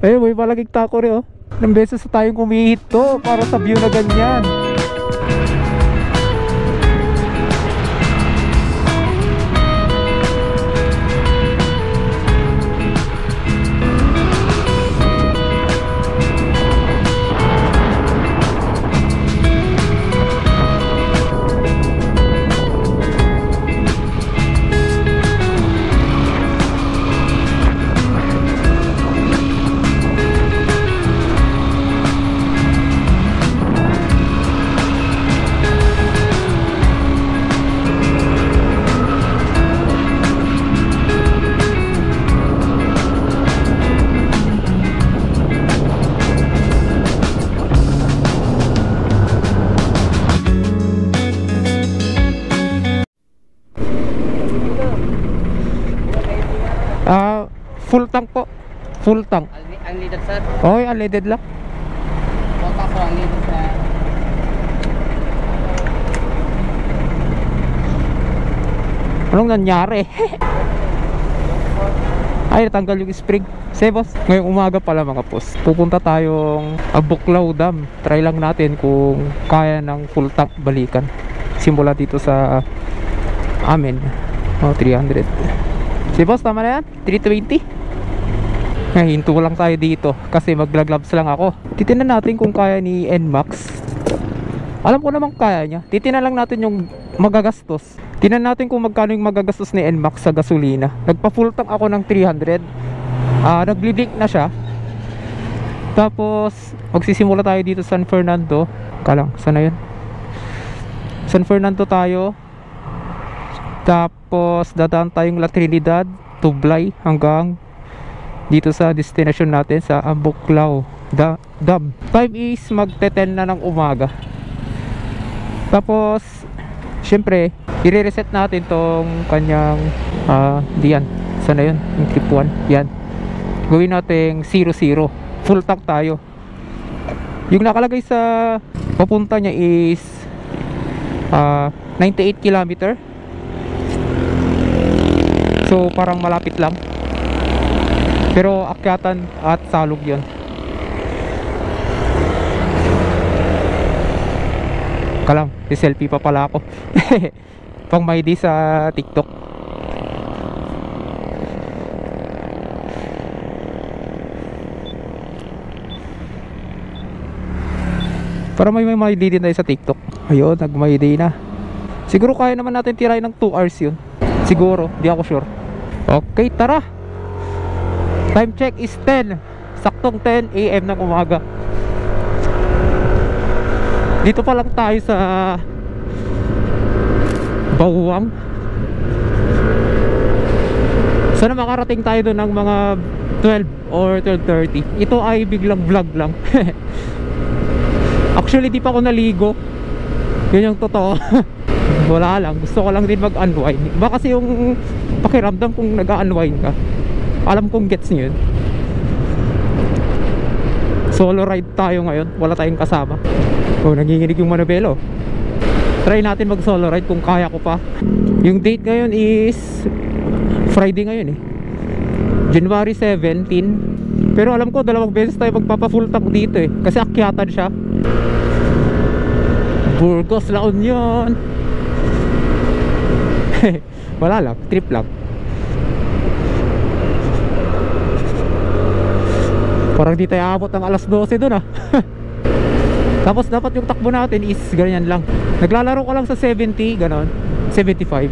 Ayun, may palagig tako rin oh. Ilang beses na tayong kumihit to para sa view na ganyan. Full tank po. Full tank. Unleaded sir? Okay, unleaded lang. Punta ko unleaded sir. Anong nangyari? Ay, natanggal yung spring. Sige boss, ngayong umaga pala mga boss, pupunta tayong Buklaw Dam. Try lang natin kung kaya ng full tank balikan. Simula dito sa amin. 300. Sige boss, tama na yan? 320. Ngayon, hinto lang tayo dito kasi magla-gloves lang ako. Titingnan natin kung kaya ni NMAX. Alam ko naman kaya niya. Titingnan lang natin yung magagastos. Tingnan natin kung magkano yung magagastos ni NMAX sa gasolina. Nagpa-full tank ako ng 300. Nagli-blink na siya. Tapos magsisimula tayo dito sa San Fernando. Kalang, sana yun? San Fernando tayo. Tapos dadaan tayong La Trinidad, Tublay hanggang dito sa destination natin sa Buklaw Dam. Time is magte-10 na ng umaga. Tapos syempre i-reset natin tong kanyang diyan. Sana yun? Yung trip 1. Yan. Gawin natin 0-0. Full tank tayo. Yung nakalagay sa papunta niya is 98 km. So parang malapit lang. Pero akyatan at salog yun. Kalang, selfie pa pala ako. Pang may di sa TikTok. Para may di din tayo sa TikTok. Ayun, nag-may di na. Siguro kaya naman natin tirahin ng 2 hours yun. Siguro, di ako sure. Okay, tara. Time check is 10. Saktong 10 AM ng umaga. Dito pa lang tayo sa Bawang. Sana makarating tayo doon ng mga 12 or 12:30. Ito ay biglang vlog lang. Actually di pa ako naligo. Yun yung totoo. Wala lang, gusto ko lang din mag-unwind. Iba kasi yung pakiramdam kung nag-unwind ka. Alam kong gets nyo yun. Solo ride tayo ngayon. Wala tayong kasama. Oh, nanginginig yung Manobelo. Try natin mag solo ride kung kaya ko pa. Yung date ngayon is Friday ngayon eh, January 17. Pero alam ko dalawang beses tayo magpapa full tank dito eh, kasi akyatan siya. Burgos, La Union. Wala lang, trip lang. Parang di tayo abot ng alas 12 dun ah. Tapos dapat yung takbo natin is ganyan lang. Naglalaro ko lang sa 70, ganon, 75.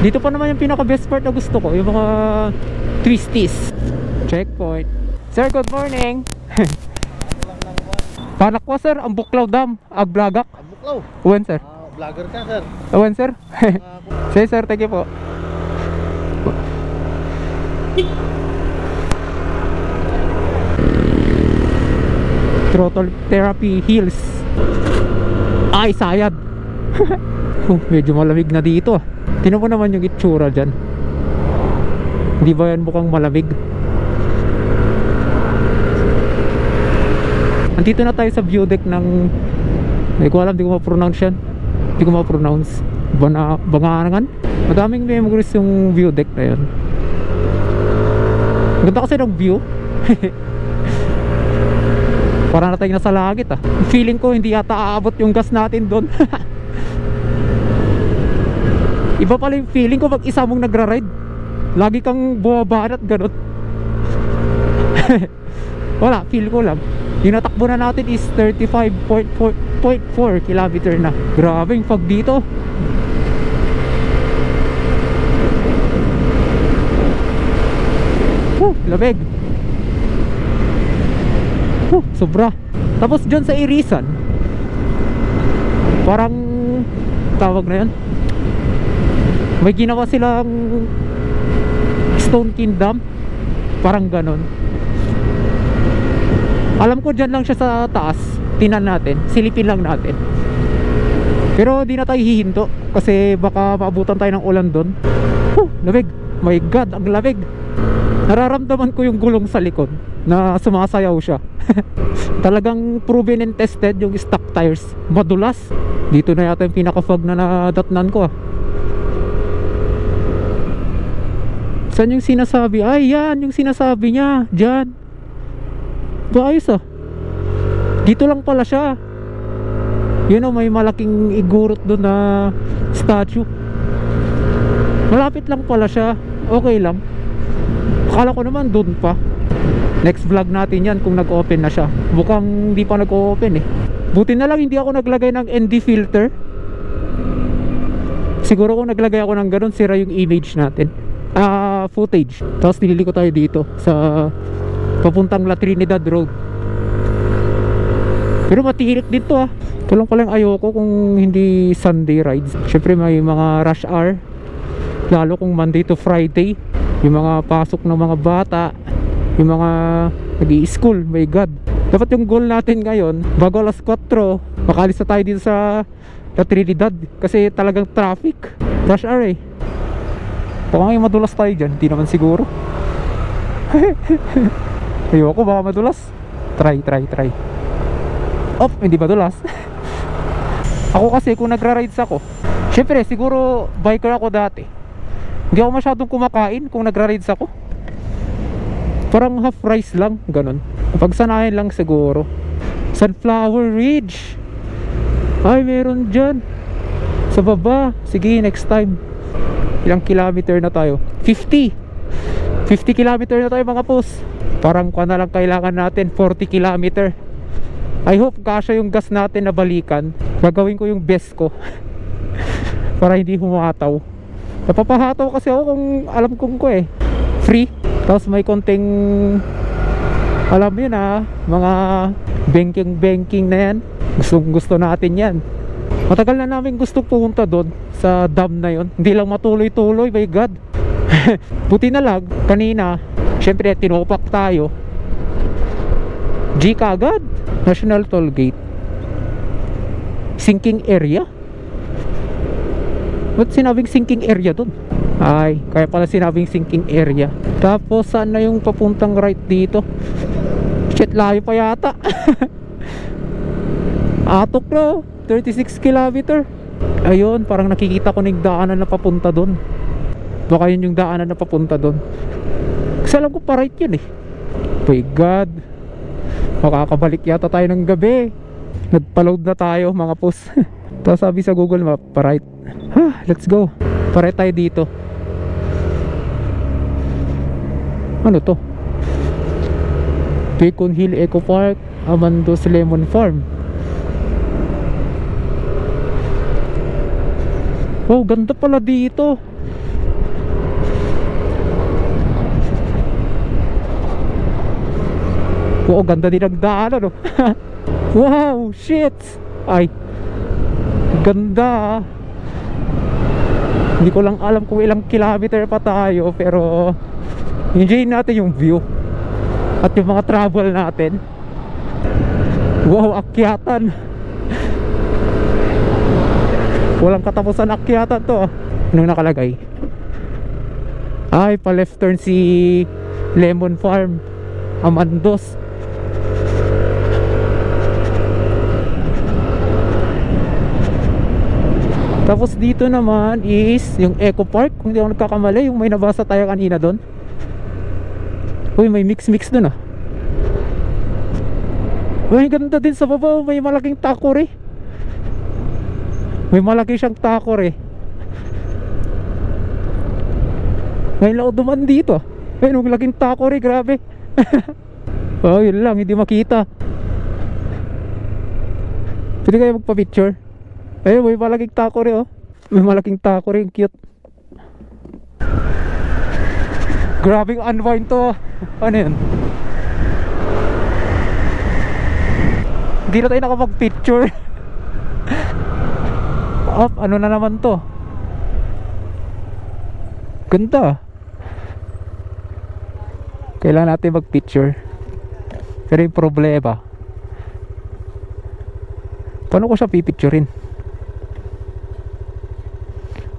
Dito pa naman yung pinaka best part na gusto ko, yung mga twisties. Checkpoint. Sir, good morning. Panak ko sir, ang Buklaw Dam, Agblagak. Buklaw? Uwan sir. Vlogger ka sir. Uwan sir. Say sir, thank you po. Throttle therapy heels. Ay, sayad. Medyo malamig na dito. Tingnan mo naman yung itsura dyan. Hindi ba yan mukhang malamig? Andito na tayo sa view deck ng, hindi ko alam, hindi ko ma-pronounce yan. Hindi ko ma-pronounce. Bangangan. Madaming memories yung view deck na yun. Ganda kasi ng view. Parang na tayo nasa langit ah. Feeling ko hindi yata aabot yung gas natin doon. Iba pala yung feeling ko pag isa mong nagra-ride. Lagi kang bumabanat ganun. Wala, feel ko lang. Yung natakbo na natin is 35.4 kilometer na. Grabe yung fog dito. Lamig. Sobra. Tapos dyan sa Irisan, parang tawag na yan, may ginawa silang Stone Kingdom. Parang ganon. Alam ko dyan lang siya sa taas. Tinan natin, silipin lang natin. Pero di na tayo hihinto kasi baka maabutan tayo ng ulan doon. Lamig. My God, ang lamig. Nararamdaman ko yung gulong sa likod na sumasayaw siya. Talagang proven and tested yung stock tires. Madulas. Dito na yata yung pinaka-fog na nadatnan ko ah. Saan yung sinasabi? Ay yan, yung sinasabi niya. Diyan. Ba ayos ah. Dito lang pala siya. Yun oh, may malaking igurot doon na statue. Malapit lang pala siya. Okay lang. Akala ko naman doon pa. Next vlog natin yan kung nag-open na siya. Mukhang hindi pa nag-open eh. Buti na lang hindi ako naglagay ng ND filter. Siguro kung naglagay ako ng ganun, sira yung image natin. Footage. Tapos nililiko tayo dito sa papuntang La Trinidad Road. Pero matihirik dito ah. Ito lang pala yung ayoko kung hindi Sunday rides. Syempre may mga rush hour, lalo kung Monday to Friday. Yung mga pasok ng mga bata, yung mga nag-i-school. My God. Dapat yung goal natin ngayon, bago alas 4, makalis na tayo dito sa La Trinidad. Kasi talagang traffic. Rush hour eh. Baka ngayon madulas tayo dyan. Hindi naman siguro. Ayoko baka madulas. Try. Hindi madulas. Ako kasi kung nagra-rides ako, syempre siguro biker ako dati. Hindi ako masyadong kumakain kung nagra-rides ako. Parang half rice lang, ganun. Pagsanayan lang siguro. Sunflower Ridge. Ay, meron dyan sa baba. Sige, next time. Ilang kilometer na tayo? 50 kilometer na tayo mga pos. Parang kung na lang kailangan natin 40 kilometer. I hope kasya yung gas natin na balikan. Gagawin ko yung best ko para hindi humataw. Napapahataw kasi ako kung alam kong ko eh. Free. Tapos may konting, alam mo yun ah, mga banking na yan. Gusto natin yan. Matagal na namin gusto pumunta doon sa dam na yon. Hindi lang matuloy-tuloy, my God. Buti na lang kanina, syempre tinopak tayo. G kagad. National Toll Gate. Sinking area. Ba't sinabing sinking area doon? Ay, kaya pala sinabing sinking area. Tapos saan na yung papuntang right dito? Shit, layo pa yata. Atok na, 36 kilometer. Ayun, parang nakikita ko ng daanan na papunta doon. Baka yun yung daanan na papunta doon. Kasi alam ko pa right yun eh. My God, makakabalik yata tayo ng gabi. Nagpa-load na tayo mga pos. Tapos sabi sa Google Map, pa right. Let's go. Pa right tayo dito. Ano to? Beacon Hill Eco Park, Amandos Lemon Farm. Oh, ganda pala dito. Oo, ganda din ang daan, ano? Wow, shit. Ay, ganda. Hindi ko lang alam kung ilang kilometer pa tayo, pero enjoy natin yung view at yung mga travel natin. Wow, akyatan. Walang katapusan akyatan to. Anong nakalagay? Ay, pa left turn si Lemon Farm, Amandos. Tapos dito naman is yung Eco Park, kung hindi ako nagkakamali, yung may nabasa tayo kanina doon. Uy, may mix dun ah. Uy, ganda din sa baba. May malaking takore. May malaki siyang takore. Ngayon lang ako duman dito. Ayun, may malaking takore, grabe. Oh, yun lang, hindi makita. Pwede kayo magpa-picture. Ayun, may malaking takore oh. May malaking takore, cute. Grabing unwind to. Ano yun? Hindi na tayo nakapag-picture. Ano na naman to? Ganda. Kailangan natin mag-picture. Pero yung problema, paano ko siya pipicturein?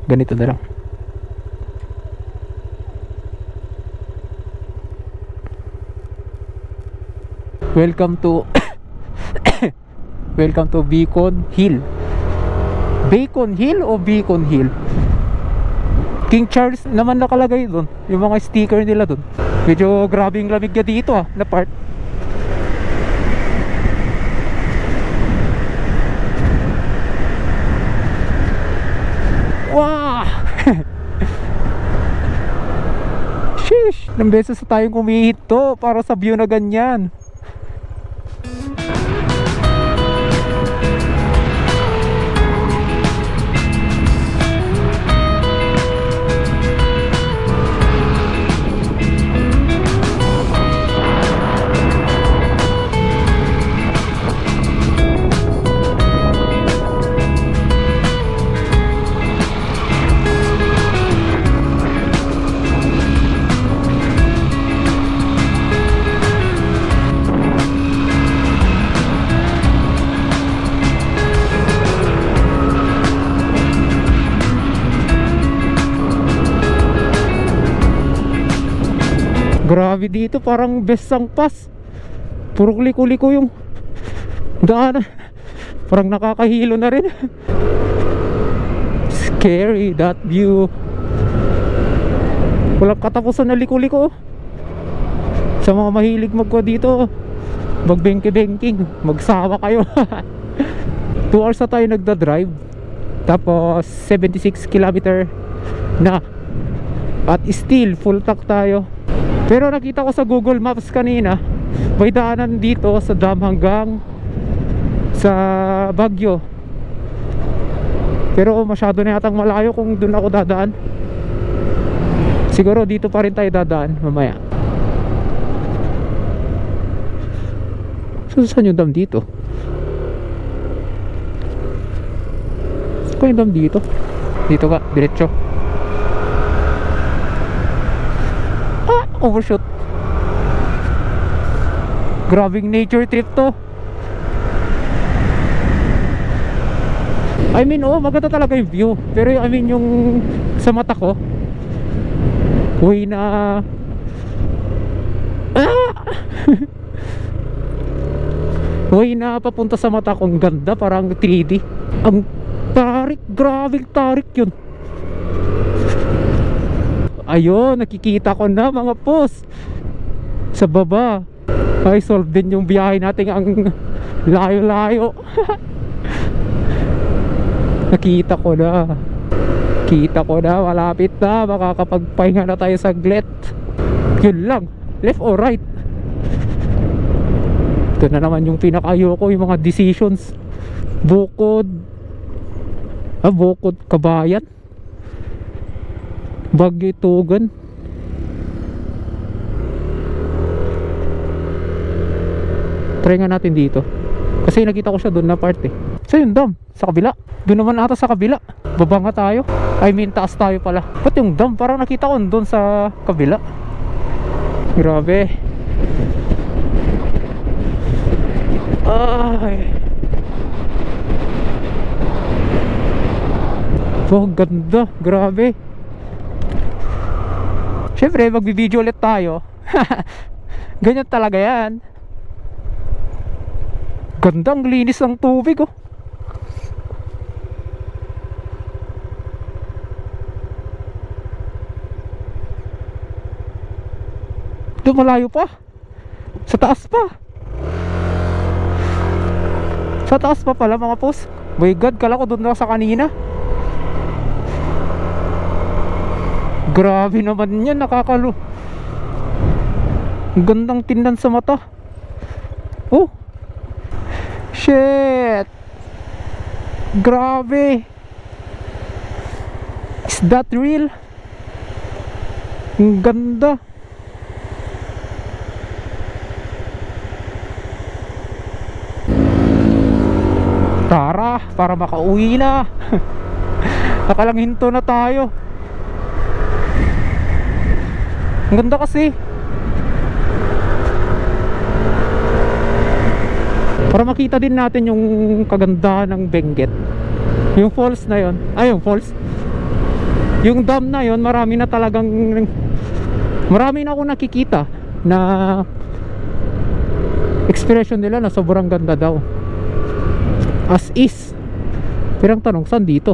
Ganito na lang. Welcome to Welcome to Beacon Hill. Bacon Hill o Beacon Hill? King Charles naman nakalagay doon. Yung mga sticker nila doon. Medyo grabe yung lamig niya dito na part. Wow! Sheesh! Nang beses na tayong kumihit to para sa view na ganyan. Grabe dito, parang besang pas. Puro liko-liko yung daan. Parang nakakahilo na rin. Scary that view. Walang katapusan na liko-liko. Sa mga mahilig magwa dito, magbengke-bengking, magsawa kayo. 2 hours na tayo nagda-drive. Tapos 76 kilometer na. At still full tank tayo. Pero nakita ko sa Google Maps kanina, may daanan dito sa dam hanggang sa Baguio. Pero masyado na yatang malayo kung doon ako dadaan. Siguro dito pa rin tayo dadaan mamaya. So, saan yung dam dito? Saan ko yung dam dito? Dito ka, diretso. Overshoot. Grabing nature trip to. I mean, maganda talaga yung view. Pero I mean yung sa mata ko, way na way na papunta sa mata ko. Ang ganda, parang 3D. Ang tarik, grabing tarik yun. Ayun, nakikita ko na mga post sa baba. Ay, solve din yung biyahe natin ang layo-layo. Nakita ko na. Kita ko na, malapit na. Makakapagpahinga na tayo saglit. Yun lang, left or right. Ito na naman yung pinakayoko, yung mga decisions. Bukod Kabayan, Baguio, Tugan. Try nga natin dito. Kasi nakita ko siya doon na part eh. So yung dam, sa kabila. Doon naman ata sa kabila. Baba nga tayo. I mean taas tayo pala. Ba't yung dam? Parang nakita ko doon sa kabila. Grabe. Ay. Oh, ganda. Grabe. Siyempre, magbibideo ulit tayo. Ganyan talaga yan. Gandang linis ng tubig oh. Doon malayo pa. Sa taas pa. Sa taas pa pala mga boss. My God, kala ko doon na sa kanina. Grabe naman yan, nakakalo. Ang gandang tingnan sa mata. Oh, shit. Grabe. Is that real? Ang ganda. Tara, para makauwi na. Nakalang hinto na tayo. Ang ganda kasi. Para makita din natin yung kagandahan ng Benguet. Yung falls na yon. Ay, yung falls. Yung dam na yon, marami na ako nakikita na expression nila na sobrang ganda daw. As is. Pero ang tanong, saan dito?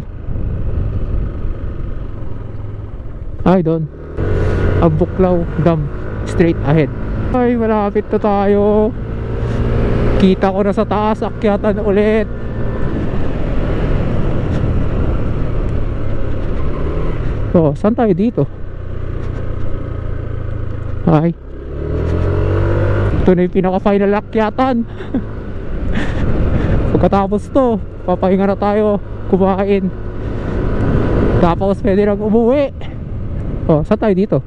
Ay, doon. Buklaw Dam, straight ahead. Ay, malapit na tayo. Kita ko na sa taas, akyatan ulit. So, saan tayo dito? Ay, ito na yung pinaka final akyatan. Pagkatapos to, papahinga na tayo, kumain. Tapos pwede nang umuwi. Oh, saan tayo dito?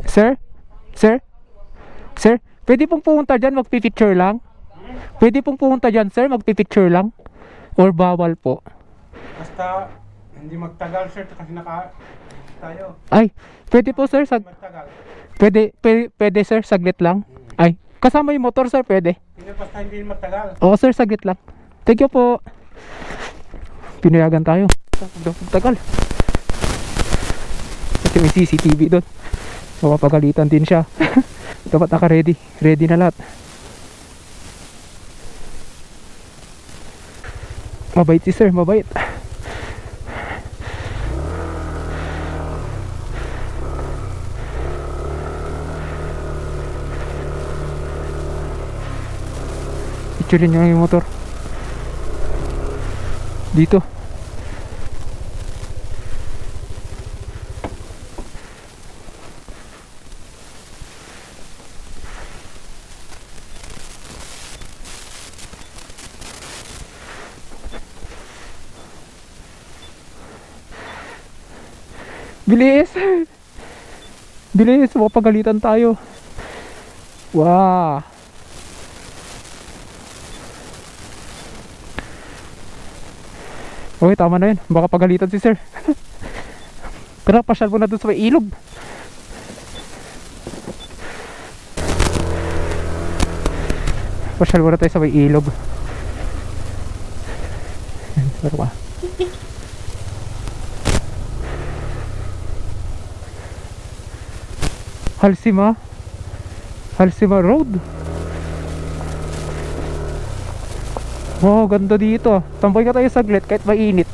Sir? Sir? Sir? Pwede pong pumunta dyan, magpipicture lang? Pwede pong pumunta dyan, sir, magpipicture lang? Or bawal po? Basta hindi magtagal sir kasi tayo. Ay, pwede po sir, Magtagal. pwede sir, saglit lang. Ay, kasama yung motor sir, pwede. Hindi basta hindi magtagal. Oo sir, saglit lang. Thank you po. Pinayagan tayo. Tagal. Kasi may CCTV doon. Mapapagalitan din siya. Dapat naka-ready. Ready na lahat. Mabait si sir, mabait. Picture niyo yung motor. Dito. Bilis! Bilis! Mapagalitan tayo. Wow! Okay, tama na yun. Baka pagalitan si sir. Tara, pasyal mo na dun sa may ilog. Pasyal mo na tayo sa may ilog. Pero ba? Halsima Road. Wow, ganda dito. Tambay ka tayo saglit kahit mainit.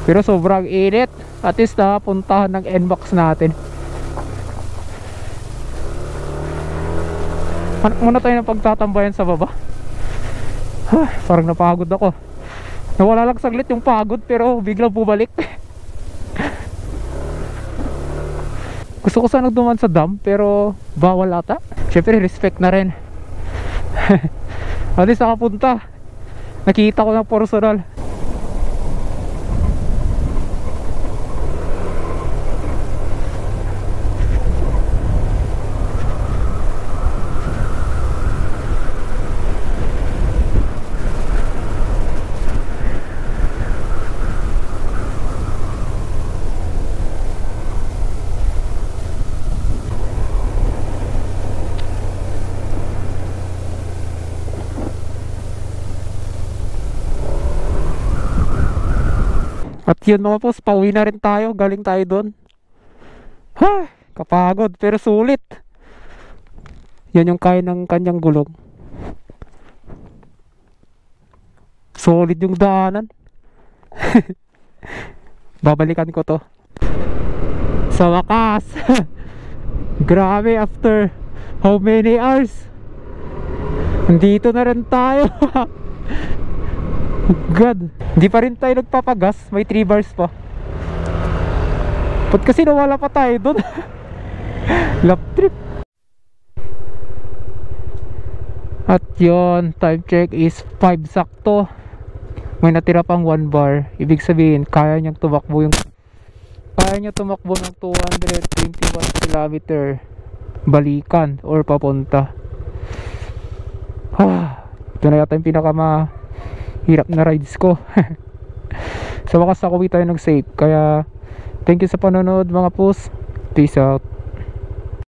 Pero sobrang init. At least puntahan ng NMAX natin. Muna tayo ng pagtatambayan sa baba. Parang napagod ako. Nawala lang saglit yung pagod pero biglang bumalik. Gusto ko sana duman sa dam pero bawal ata. Syempre respect na rin. At least nakapunta. Nakita ko ng personal. At yun mga boss, pauwi na rin tayo. Galing tayo doon. Ha, kapagod pero sulit. Yan yung kaya ng kanyang gulong. Solid yung daanan. Babalikan ko to. Sa wakas. Grabe, after how many hours? Nandito na rin tayo. God, hindi pa rin tayo nagpapagas. May 3 bars pa. Ba't kasi nawala pa tayo dun? Lap trip. At yun, time check is 5 sakto. May natira pang 1 bar. Ibig sabihin, kaya niyang tumakbo ng 221 kilometer balikan or papunta. Ito na yata yung hirap na rides ko. Sa wakas, ako tayo nag-save. Kaya thank you sa panonood mga pus. Peace out.